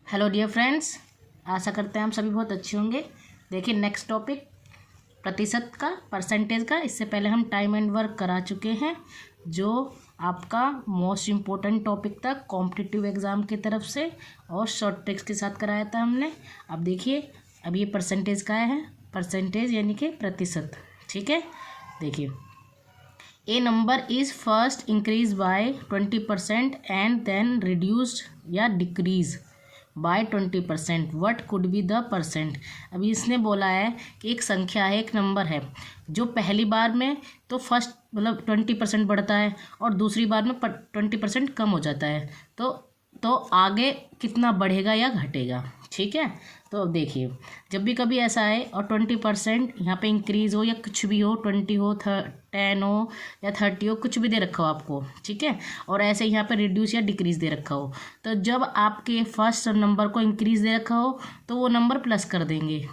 Hello dear friends, आशा करते हैं हम सभी बहुत अच्छे होंगे। देखिए नेक्स्ट टॉपिक प्रतिशत का, परसेंटेज का। इससे पहले हम टाइम एंड वर्क करा चुके हैं, जो आपका मोस्ट इम्पोर्टेंट टॉपिक था कॉम्पिटिटिव एग्ज़ाम की तरफ से, और शॉर्ट ट्रिक्स के साथ कराया था हमने। अब देखिए, अब ये परसेंटेज का है, परसेंटेज यानी कि प्रतिशत। ठीक है, देखिए a number is first increase by 20% and then reduced या decrease by 20%, what could be the percent. अभी इसने बोला है कि एक संख्या है, एक नंबर है, जो पहली बार में तो फर्स्ट मतलब 20% बढ़ता है और दूसरी बार में 20% कम हो जाता है, तो आगे कितना बढ़ेगा या घटेगा। ठीक है, तो अब देखिए, जब भी कभी ऐसा है और 20% यहाँ पे इंक्रीज़ हो या कुछ भी हो, 20 हो, 10 हो या 30 हो, कुछ भी दे रखा हो आपको, ठीक है, और ऐसे यहाँ पे रिड्यूस या डिक्रीज़ दे रखा हो, तो जब आपके फर्स्ट नंबर को इंक्रीज़ दे रखा हो तो वो नंबर प्लस कर देंगे,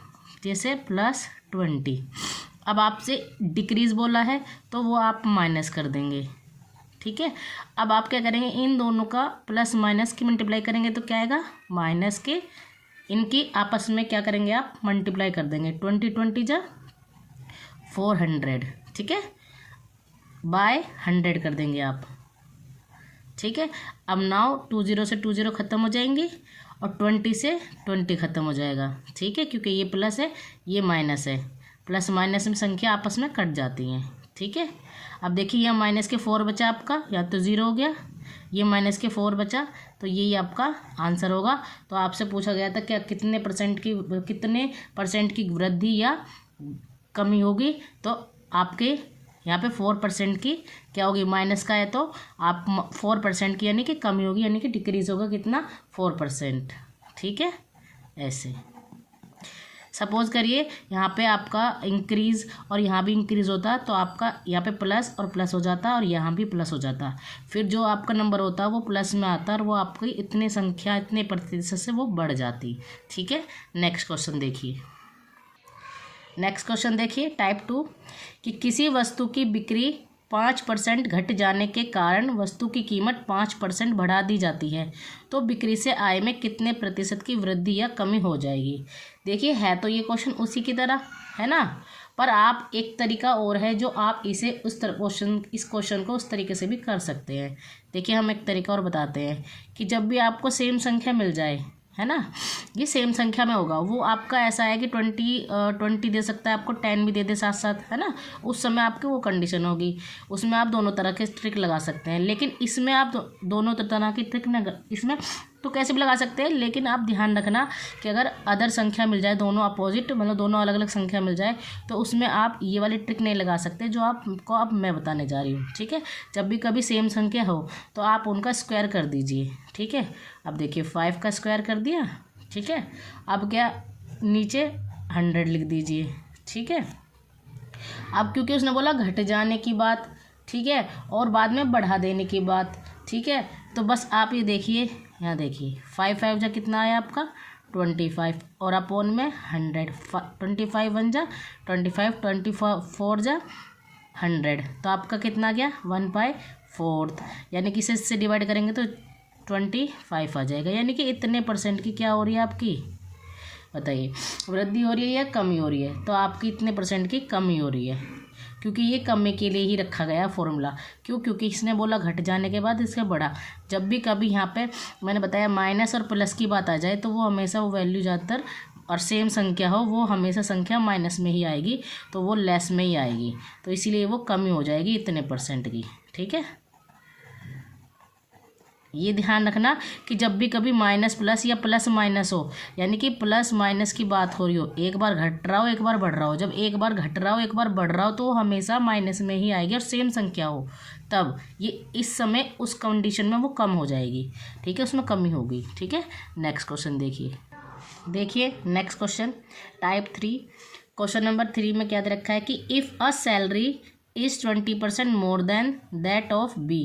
जैसे +20। अब आपसे डिक्रीज़ बोला है तो वो आप माइनस कर देंगे। ठीक है, अब आप क्या करेंगे, इन दोनों का प्लस माइनस की मल्टीप्लाई करेंगे तो क्या आएगा, माइनस के, इनकी आपस में क्या करेंगे, आप मल्टीप्लाई कर देंगे। 20 जा 400, ठीक है, बाय 100 कर देंगे आप। ठीक है, अब नाउ 20 से 20 ख़त्म हो जाएंगी और 20 से 20 ख़त्म हो जाएगा। ठीक है, क्योंकि ये प्लस है ये माइनस है, प्लस माइनस में संख्या आपस में कट जाती हैं। ठीक है, अब देखिए यहाँ माइनस के 4 बचा आपका, या तो 0 हो गया, ये माइनस के 4 बचा, तो यही आपका आंसर होगा। तो आपसे पूछा गया था क्या कितने परसेंट की वृद्धि या कमी होगी, तो आपके यहाँ पे 4% की क्या होगी, माइनस का है तो आप 4% की यानी कि कमी होगी, यानी कि डिक्रीज होगा कितना, 4%। ठीक है, ऐसे सपोज करिए यहाँ पे आपका इंक्रीज़ और यहाँ भी इंक्रीज़ होता, तो आपका यहाँ पे प्लस और प्लस हो जाता और यहाँ भी प्लस हो जाता, फिर जो आपका नंबर होता वो प्लस में आता और वो आपकी इतने संख्या इतने प्रतिशत से वो बढ़ जाती। ठीक है, नेक्स्ट क्वेश्चन देखिए। नेक्स्ट क्वेश्चन देखिए, टाइप 2, कि किसी वस्तु की बिक्री 5% घट जाने के कारण वस्तु की कीमत 5% बढ़ा दी जाती है, तो बिक्री से आय में कितने प्रतिशत की वृद्धि या कमी हो जाएगी। देखिए, है तो ये क्वेश्चन उसी की तरह है ना, पर आप एक तरीका और है जो आप इसे इस क्वेश्चन को उस तरीके से भी कर सकते हैं। देखिए, हम एक तरीका और बताते हैं कि जब भी आपको सेम संख्या मिल जाए, है ना, ये सेम संख्या में होगा, वो आपका ऐसा है कि 20 दे सकता है आपको, 10 भी दे दे साथ साथ, है ना, उस समय आपकी वो कंडीशन होगी, उसमें आप दोनों तरह के ट्रिक लगा सकते हैं। लेकिन इसमें आप दोनों तरह की ट्रिक न, इसमें तो कैसे भी लगा सकते हैं, लेकिन आप ध्यान रखना कि अगर अदर संख्या मिल जाए, दोनों अपोजिट मतलब दोनों अलग अलग संख्या मिल जाए, तो उसमें आप ये वाली ट्रिक नहीं लगा सकते जो आपको अब मैं बताने जा रही हूँ। ठीक है, जब भी कभी सेम संख्या हो तो आप उनका स्क्वायर कर दीजिए। ठीक है, अब देखिए 5 का स्क्वायर कर दिया। ठीक है, अब क्या, नीचे 100 लिख दीजिए। ठीक है, अब क्योंकि उसने बोला घट जाने की बात, ठीक है, और बाद में बढ़ा देने की बात। ठीक है, तो बस आप ये देखिए, यहाँ देखिए 5 जा कितना आया आपका 25, और अपोन में 100, 25 1 जा 25, 24 जा 100, तो आपका कितना गया 1/4, यानी कि इससे डिवाइड करेंगे तो 25 आ जाएगा। यानी कि इतने परसेंट की क्या हो रही है आपकी, बताइए, वृद्धि हो रही है या कमी हो रही है, तो आपकी इतने परसेंट की कमी हो रही है, क्योंकि ये कमी के लिए ही रखा गया फॉर्मूला। क्यों, क्योंकि इसने बोला घट जाने के बाद इसका बढ़ा। जब भी कभी यहाँ पे मैंने बताया माइनस और प्लस की बात आ जाए, तो वो हमेशा वो वैल्यू ज़्यादातर, और सेम संख्या हो वो हमेशा संख्या माइनस में ही आएगी, तो वो लेस में ही आएगी, तो इसीलिए वो कमी हो जाएगी इतने परसेंट की। ठीक है, ये ध्यान रखना कि जब भी कभी माइनस प्लस या प्लस माइनस हो, यानी कि प्लस माइनस की बात हो रही हो, एक बार घट रहा हो एक बार बढ़ रहा हो, जब एक बार घट रहा हो एक बार बढ़ रहा हो तो वो हमेशा माइनस में ही आएगी, और सेम संख्या हो तब ये इस समय उस कंडीशन में वो कम हो जाएगी। ठीक है, उसमें कमी होगी। ठीक है, नेक्स्ट क्वेश्चन देखिए next question type 3, question number 3 में क्या दे रखा है कि if a salary is 20% more than that of B,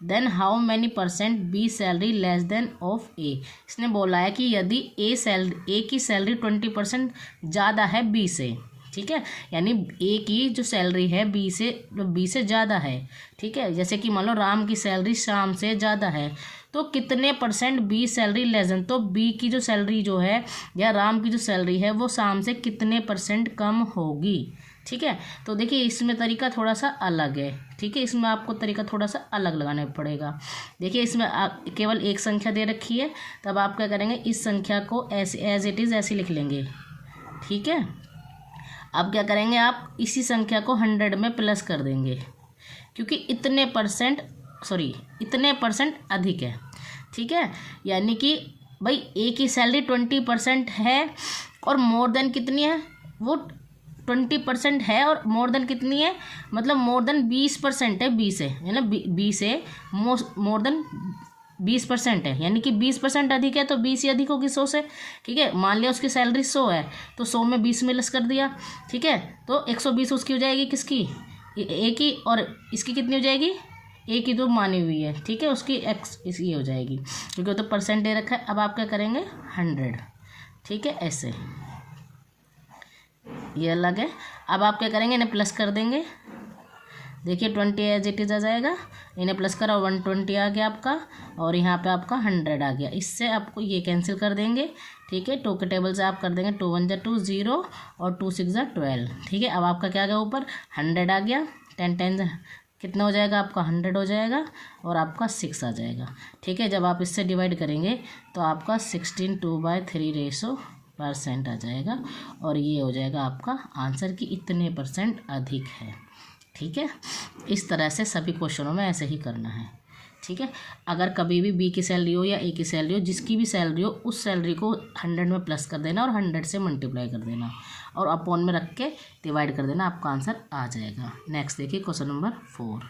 then how many percent B salary less than of A। इसने बोला है कि यदि A की सैलरी 20% ज़्यादा है B से, ठीक है, यानी A की जो सैलरी है B से ज़्यादा है। ठीक है, जैसे कि मान लो राम की सैलरी श्याम से ज़्यादा है, तो कितने % बी सैलरी लेस देन, तो बी की जो सैलरी जो है या राम की जो सैलरी है वो शाम से कितने % कम होगी। ठीक है, तो देखिए इसमें तरीका थोड़ा सा अलग है। ठीक है, इसमें आपको तरीका थोड़ा सा अलग लगाना पड़ेगा। देखिए इसमें केवल एक संख्या दे रखी है, तब आप क्या करेंगे, इस संख्या को ऐसे एज इट इज़ ऐसे लिख लेंगे। ठीक है, अब क्या करेंगे, आप इसी संख्या को 100 में प्लस कर देंगे, क्योंकि इतने % अधिक है। ठीक है, यानी कि भाई ए की सैलरी 20% है और मोर देन कितनी है, वो 20% है और मोर देन कितनी है, मतलब मोर देन 20% है, 20 है ना, 20 है, मोर देन 20% है, यानी कि 20% अधिक है तो 20 ही अधिक होगी 100 से। ठीक है, मान लिया उसकी सैलरी 100 है तो 100 में 20 में लेस कर दिया। ठीक है, तो 120 उसकी हो जाएगी, किसकी, ए की, और इसकी कितनी हो जाएगी, ए की तो मानी हुई है। ठीक है, उसकी इसकी हो जाएगी, क्योंकि वो तो % दे रखा है। अब आप क्या करेंगे, 100। ठीक है, ऐसे ये अलग है। अब आप क्या करेंगे, इन्हें प्लस कर देंगे। देखिए 20 एज इट इज़ आ जाएगा, इन्हें प्लस करा 120 आ गया आपका, और यहाँ पे आपका 100 आ गया। इससे आपको ये कैंसिल कर देंगे। ठीक है, 2 के टेबल से आप कर देंगे 2 1 2 0 और 2 6 12। ठीक है, अब आपका क्या आ गया, ऊपर 100 आ गया, 10 10 कितना हो जाएगा आपका, 100 हो जाएगा, और आपका 6 आ जाएगा। ठीक है, जब आप इससे डिवाइड करेंगे तो आपका 16 2/3 रेशो % आ जाएगा, और ये हो जाएगा आपका आंसर कि इतने % अधिक है। ठीक है, इस तरह से सभी क्वेश्चनों में ऐसे ही करना है। ठीक है, अगर कभी भी बी की सैलरी हो या ए की सैलरी हो, जिसकी भी सैलरी हो, उस सैलरी को 100 में प्लस कर देना और 100 से मल्टीप्लाई कर देना और अपॉन में रख के डिवाइड कर देना, आपका आंसर आ जाएगा। नेक्स्ट देखिए क्वेश्चन नंबर 4।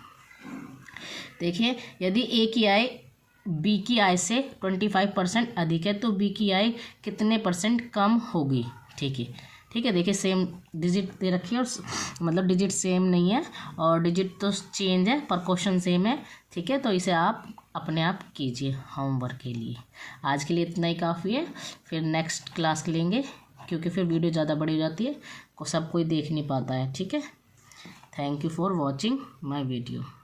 देखिए यदि ए की आय बी की आय से 25% अधिक है तो बी की आय कितने % कम होगी। ठीक है, देखिए सेम डिजिट दे रखी है, और मतलब डिजिट सेम नहीं है और डिजिट तो चेंज है पर क्वेश्चन सेम है। ठीक है, तो इसे आप अपने आप कीजिए होमवर्क के लिए। आज के लिए इतना ही काफ़ी है, फिर नेक्स्ट क्लास लेंगे, क्योंकि फिर वीडियो ज़्यादा बड़ी हो जाती है, सब कोई देख नहीं पाता है। ठीक है, thank you for watching my video.